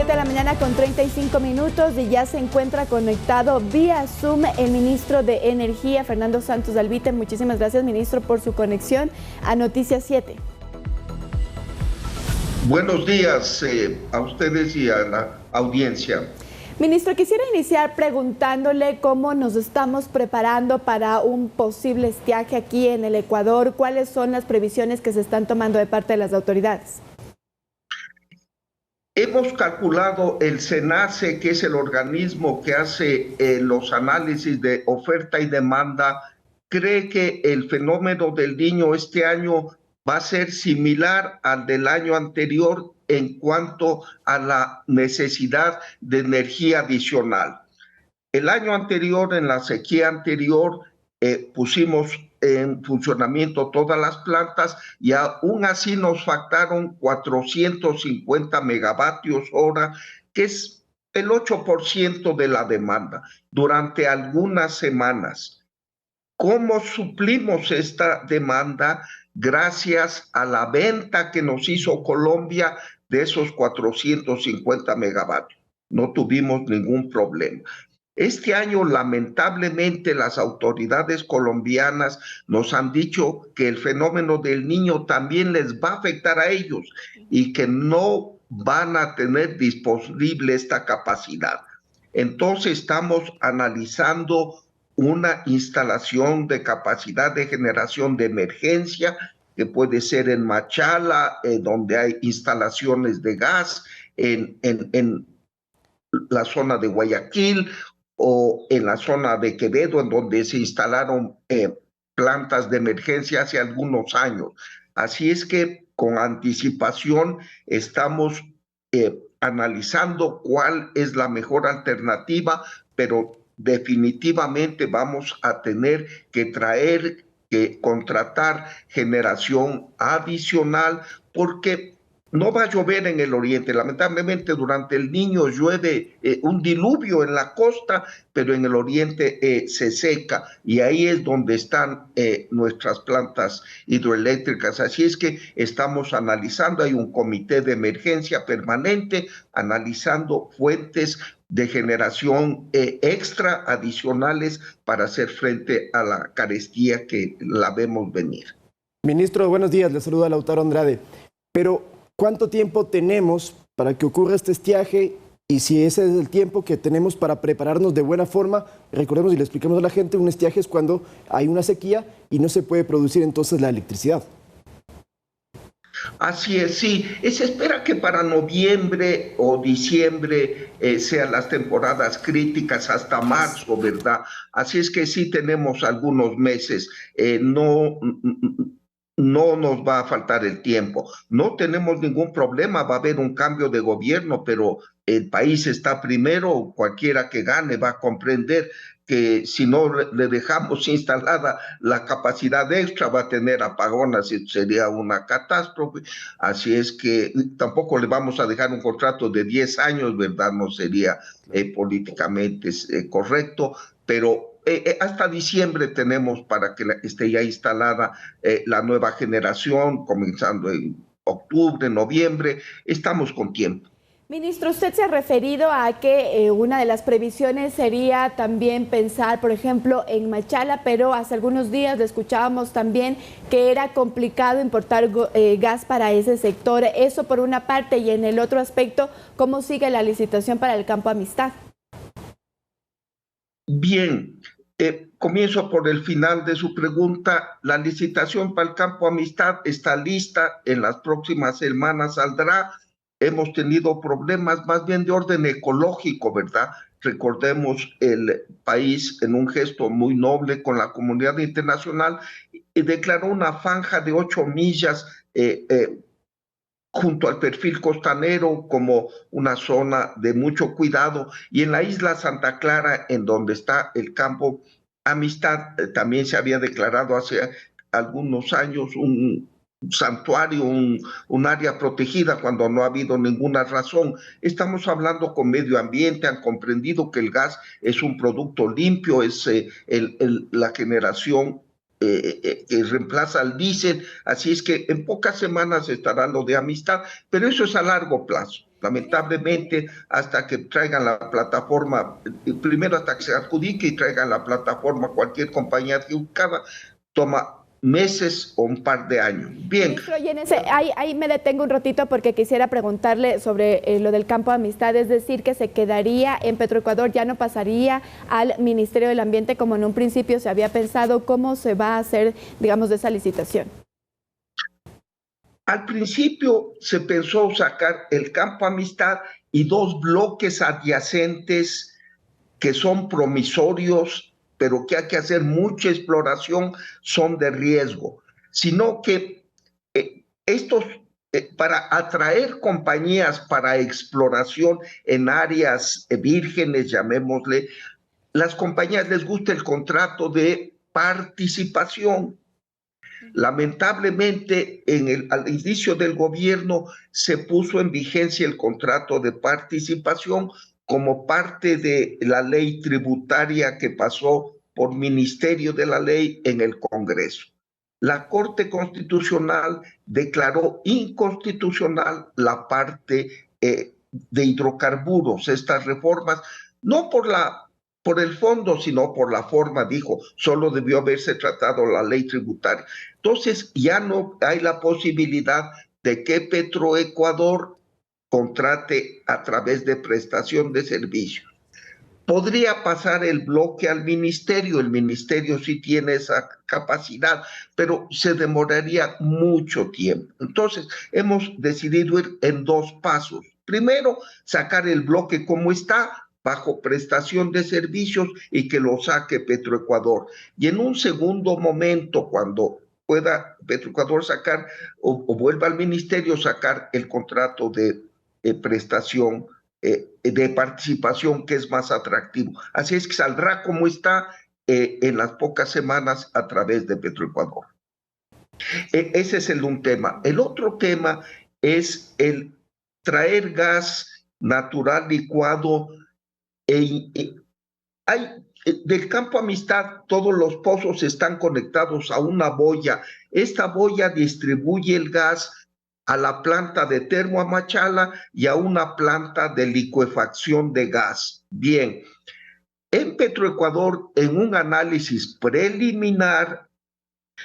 7 de la mañana con 35 minutos y ya se encuentra conectado vía Zoom el ministro de Energía, Fernando Santos Alvite. Muchísimas gracias, ministro, por su conexión a Noticias 7. Buenos días a ustedes y a la audiencia. Ministro, quisiera iniciar preguntándole cómo nos estamos preparando para un posible estiaje aquí en el Ecuador. ¿Cuáles son las previsiones que se están tomando de parte de las autoridades? Hemos calculado el SENACE, que es el organismo que hace los análisis de oferta y demanda, cree que el fenómeno del Niño este año va a ser similar al del año anterior en cuanto a la necesidad de energía adicional. El año anterior, en la sequía anterior, pusimos en funcionamiento todas las plantas y aún así nos faltaron 450 megavatios hora, que es el 8% de la demanda durante algunas semanas. ¿Cómo suplimos esta demanda? Gracias a la venta que nos hizo Colombia de esos 450 megavatios. No tuvimos ningún problema. Este año, lamentablemente, las autoridades colombianas nos han dicho que el fenómeno del Niño también les va a afectar a ellos y que no van a tener disponible esta capacidad. Entonces, estamos analizando una instalación de capacidad de generación de emergencia, que puede ser en Machala, donde hay instalaciones de gas, en la zona de Guayaquil, o en la zona de Quevedo, en donde se instalaron plantas de emergencia hace algunos años. Así es que con anticipación estamos analizando cuál es la mejor alternativa, pero definitivamente vamos a tener que contratar generación adicional, porque no va a llover en el oriente. Lamentablemente, durante el Niño llueve un diluvio en la costa, pero en el oriente se seca, y ahí es donde están nuestras plantas hidroeléctricas. Así es que estamos analizando, hay un comité de emergencia permanente analizando fuentes de generación extra adicionales para hacer frente a la carestía que la vemos venir. Ministro, buenos días, le saluda Lautaro Andrade. Pero ¿cuánto tiempo tenemos para que ocurra este estiaje? Y si ese es el tiempo que tenemos para prepararnos de buena forma, recordemos y le expliquemos a la gente, un estiaje es cuando hay una sequía y no se puede producir entonces la electricidad. Así es, sí. Se espera que para noviembre o diciembre sean las temporadas críticas, hasta marzo, ¿verdad? Así es que sí tenemos algunos meses. No nos va a faltar el tiempo. No tenemos ningún problema, va a haber un cambio de gobierno, pero el país está primero. Cualquiera que gane va a comprender que si no le dejamos instalada la capacidad extra, va a tener apagones y sería una catástrofe. Así es que tampoco le vamos a dejar un contrato de 10 años, ¿verdad? No sería políticamente correcto, pero hasta diciembre tenemos para que esté ya instalada la nueva generación, comenzando en octubre, noviembre. Estamos con tiempo. Ministro, usted se ha referido a que una de las previsiones sería también pensar, por ejemplo, en Machala, pero hace algunos días le escuchábamos también que era complicado importar gas para ese sector. Eso por una parte, y en el otro aspecto, ¿cómo sigue la licitación para el Campo Amistad? Bien, comienzo por el final de su pregunta. La licitación para el Campo Amistad está lista, en las próximas semanas saldrá. Hemos tenido problemas más bien de orden ecológico, ¿verdad? Recordemos, el país, en un gesto muy noble con la comunidad internacional, declaró una franja de 8 millas junto al perfil costanero como una zona de mucho cuidado, y en la isla Santa Clara, en donde está el Campo Amistad, también se había declarado hace algunos años un santuario, un área protegida, cuando no ha habido ninguna razón. Estamos hablando con medio ambiente, han comprendido que el gas es un producto limpio, es la generación que reemplaza al diésel. Así es que en pocas semanas estará lo de Amistad, pero eso es a largo plazo. Lamentablemente, hasta que traigan la plataforma, primero hasta que se adjudique y traigan la plataforma cualquier compañía adjudicada, toma meses o un par de años. Bien. Ministro, y ahí me detengo un ratito porque quisiera preguntarle sobre lo del campo de amistad, es decir, que se quedaría en Petroecuador, ya no pasaría al Ministerio del Ambiente como en un principio se había pensado. ¿Cómo se va a hacer, digamos, de esa licitación? Al principio se pensó sacar el campo Amistad y 2 bloques adyacentes que son promisorios, pero que hay que hacer mucha exploración, son de riesgo. Sino que para atraer compañías para exploración en áreas vírgenes, llamémosle, las compañías les gusta el contrato de participación. Lamentablemente, al inicio del gobierno se puso en vigencia el contrato de participación como parte de la ley tributaria que pasó por Ministerio de la Ley en el Congreso. La Corte Constitucional declaró inconstitucional la parte de hidrocarburos, estas reformas, no por el fondo, sino por la forma, dijo, solo debió haberse tratado la ley tributaria. Entonces ya no hay la posibilidad de que Petroecuador contrate a través de prestación de servicios. Podría pasar el bloque al ministerio, el ministerio sí tiene esa capacidad, pero se demoraría mucho tiempo. Entonces hemos decidido ir en 2 pasos. Primero, sacar el bloque como está, bajo prestación de servicios, y que lo saque Petroecuador. Y en un segundo momento, cuando pueda Petroecuador sacar o vuelva al ministerio, sacar el contrato de prestación de participación, que es más atractivo. Así es que saldrá como está en las pocas semanas a través de Petroecuador. Ese es un tema. El otro tema es el traer gas natural licuado. Del campo Amistad, todos los pozos están conectados a una boya. Esta boya distribuye el gas a la planta de Termoamachala y a una planta de licuefacción de gas. Bien, en Petroecuador, en un análisis preliminar,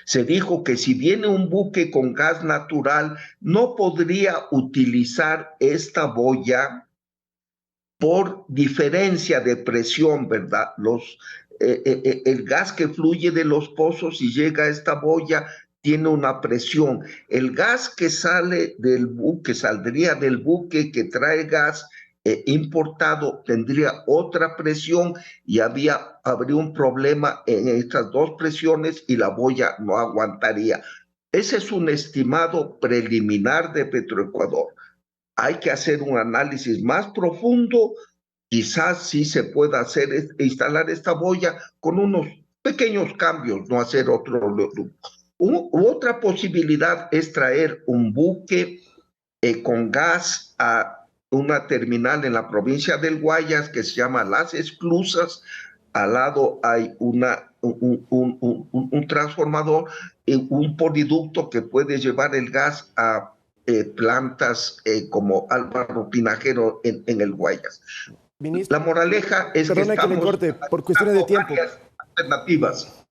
se dijo que si viene un buque con gas natural, no podría utilizar esta boya por diferencia de presión, ¿verdad? El gas que fluye de los pozos y llega a esta boya tiene una presión. El gas que sale del buque, saldría del buque que trae gas importado, tendría otra presión y habría un problema en estas 2 presiones y la boya no aguantaría. Ese es un estimado preliminar de Petroecuador. Hay que hacer un análisis más profundo, quizás sí se pueda instalar esta boya con unos pequeños cambios, no hacer otro. Otra posibilidad es traer un buque con gas a una terminal en la provincia del Guayas que se llama Las Esclusas. Al lado hay un transformador, un poliducto que puede llevar el gas a plantas como Álvaro Tinajero en el Guayas. Ministro, la moraleja es que estamos le corte, por cuestiones de tiempo. Alternativas.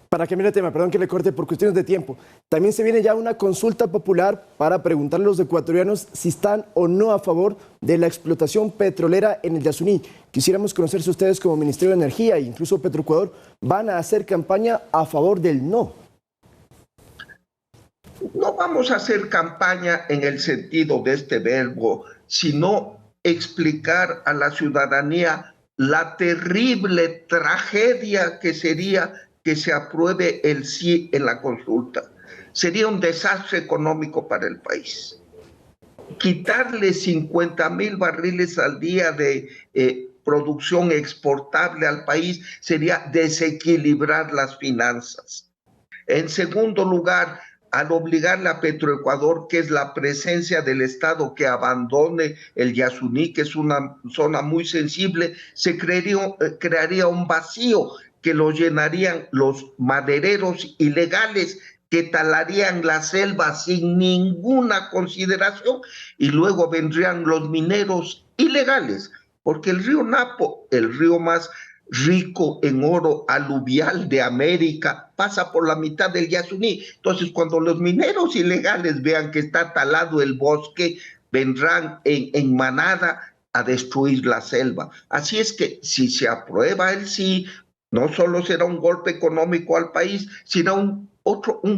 Para cambiar de tema, perdón que le corte, por cuestiones de tiempo. También se viene ya una consulta popular para preguntarle a los ecuatorianos si están o no a favor de la explotación petrolera en el Yasuní. Quisiéramos conocer si ustedes como Ministerio de Energía e incluso Petroecuador van a hacer campaña a favor del no. No vamos a hacer campaña en el sentido de este verbo, sino explicar a la ciudadanía la terrible tragedia que sería que se apruebe el sí en la consulta. Sería un desastre económico para el país. Quitarle 50,000 barriles al día de producción exportable al país sería desequilibrar las finanzas. En segundo lugar, al obligarle a Petroecuador, que es la presencia del Estado, que abandone el Yasuní, que es una zona muy sensible, se crearía un vacío que lo llenarían los madereros ilegales que talarían la selva sin ninguna consideración y luego vendrían los mineros ilegales, porque el río Napo, el río más rico en oro aluvial de América, pasa por la mitad del Yasuní. Entonces, cuando los mineros ilegales vean que está talado el bosque, vendrán en manada a destruir la selva. Así es que si se aprueba el sí, no solo será un golpe económico al país, sino un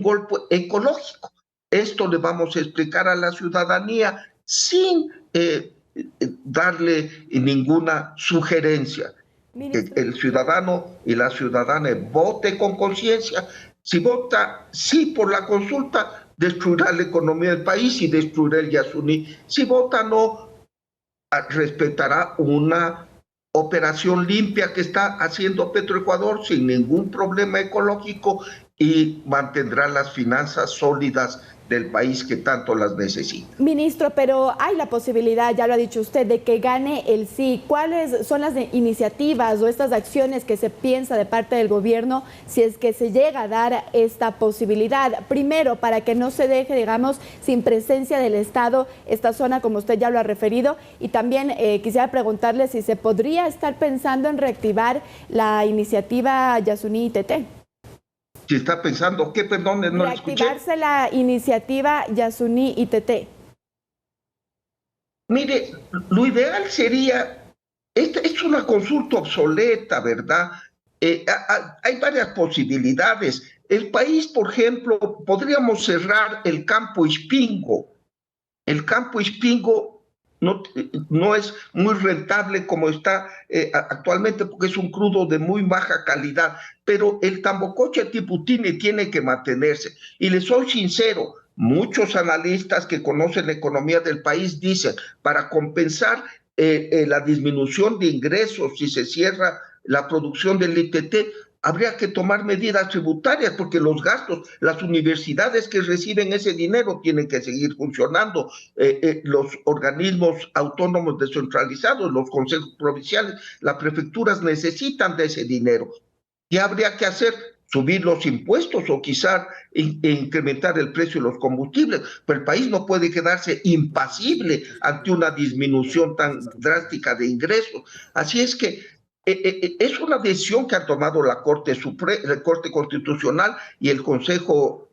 golpe ecológico. Esto le vamos a explicar a la ciudadanía sin darle ninguna sugerencia. Que el ciudadano y la ciudadana vote con conciencia. Si vota sí por la consulta, destruirá la economía del país y destruirá el Yasuní. Si vota no, respetará una operación limpia que está haciendo Petroecuador sin ningún problema ecológico y mantendrá las finanzas sólidas del país que tanto las necesita. Ministro, pero hay la posibilidad, ya lo ha dicho usted, de que gane el sí. ¿Cuáles son las iniciativas o estas acciones que se piensa de parte del gobierno si es que se llega a dar esta posibilidad? Primero, para que no se deje, digamos, sin presencia del Estado esta zona, como usted ya lo ha referido, y también quisiera preguntarle si se podría estar pensando en reactivar la iniciativa Yasuní-ITT. Si está pensando, ¿qué? Perdón, no lo escuché. Reactivarse la iniciativa Yasuní-ITT. Mire, lo ideal sería, esta es una consulta obsoleta, ¿verdad? Hay varias posibilidades. El país, por ejemplo, podríamos cerrar el campo Ispingo. El campo Ispingo no es muy rentable como está actualmente porque es un crudo de muy baja calidad, pero el Tambococha Tiputini tiene que mantenerse. Y les soy sincero, muchos analistas que conocen la economía del país dicen, para compensar la disminución de ingresos si se cierra la producción del ITT, habría que tomar medidas tributarias porque los gastos, las universidades que reciben ese dinero tienen que seguir funcionando, los organismos autónomos descentralizados, los consejos provinciales, las prefecturas necesitan de ese dinero. ¿Qué habría que hacer? Subir los impuestos o quizás incrementar el precio de los combustibles, pero el país no puede quedarse impasible ante una disminución tan drástica de ingresos. Así es que es una decisión que ha tomado la Corte Constitucional y el Consejo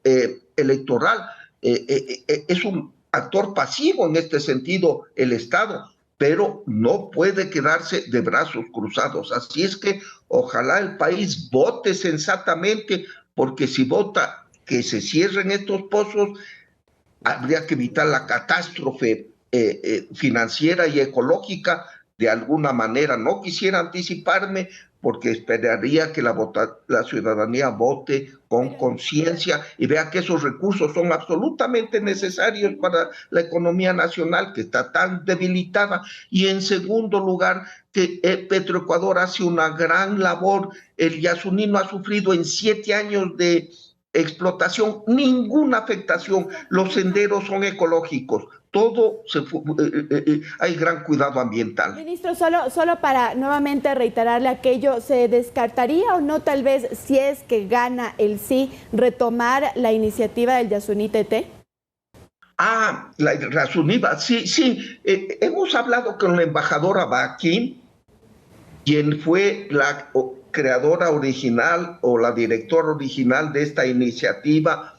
Electoral. Es un actor pasivo en este sentido el Estado, pero no puede quedarse de brazos cruzados. Así es que ojalá el país vote sensatamente, porque si vota que se cierren estos pozos, habría que evitar la catástrofe financiera y ecológica de alguna manera. No quisiera anticiparme porque esperaría que la ciudadanía vote con conciencia y vea que esos recursos son absolutamente necesarios para la economía nacional que está tan debilitada. Y en segundo lugar, que Petroecuador hace una gran labor. El Yasuní no ha sufrido en 7 años de explotación ninguna afectación. Los senderos son ecológicos. Todo hay gran cuidado ambiental. Ministro, solo para nuevamente reiterarle aquello, ¿se descartaría o no tal vez, si es que gana el sí, retomar la iniciativa del Yasuní-ITT? La Yasuní, sí. Hemos hablado con la embajadora Baquín, quien fue la creadora original o la directora original de esta iniciativa,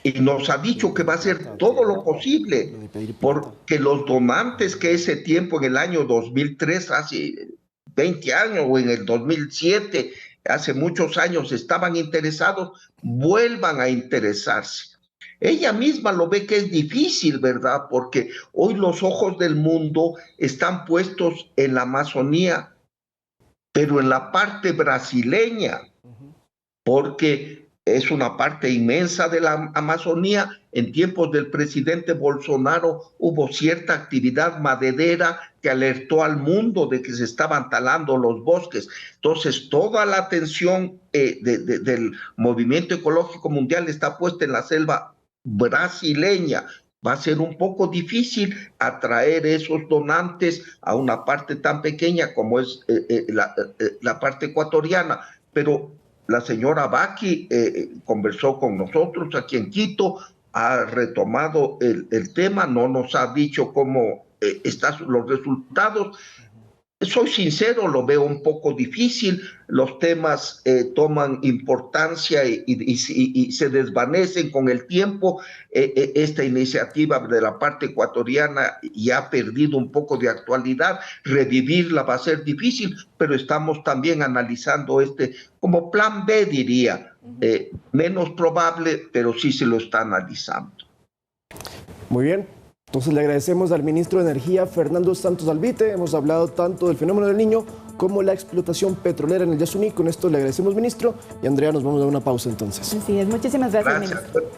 y nos ha dicho que va a hacer todo lo posible porque los donantes que ese tiempo, en el año 2003, hace 20 años, o en el 2007, hace muchos años, estaban interesados, vuelvan a interesarse. Ella misma lo ve que es difícil, ¿verdad? Porque hoy los ojos del mundo están puestos en la Amazonía, pero en la parte brasileña, porque es una parte inmensa de la Amazonía. En tiempos del presidente Bolsonaro hubo cierta actividad maderera que alertó al mundo de que se estaban talando los bosques. Entonces, toda la atención del movimiento ecológico mundial está puesta en la selva brasileña. Va a ser un poco difícil atraer esos donantes a una parte tan pequeña como es la parte ecuatoriana, pero La señora Baki conversó con nosotros aquí en Quito, ha retomado el tema, no nos ha dicho cómo están los resultados. Soy sincero, lo veo un poco difícil, los temas toman importancia y se desvanecen con el tiempo. Esta iniciativa de la parte ecuatoriana ya ha perdido un poco de actualidad, revivirla va a ser difícil, pero estamos también analizando como plan B, diría, menos probable, pero sí se lo está analizando. Muy bien. Entonces le agradecemos al ministro de Energía, Fernando Santos Albite. Hemos hablado tanto del fenómeno del Niño como la explotación petrolera en el Yasuní. Con esto le agradecemos, ministro. Y Andrea, nos vamos a dar una pausa entonces. Así es, muchísimas gracias, ministro.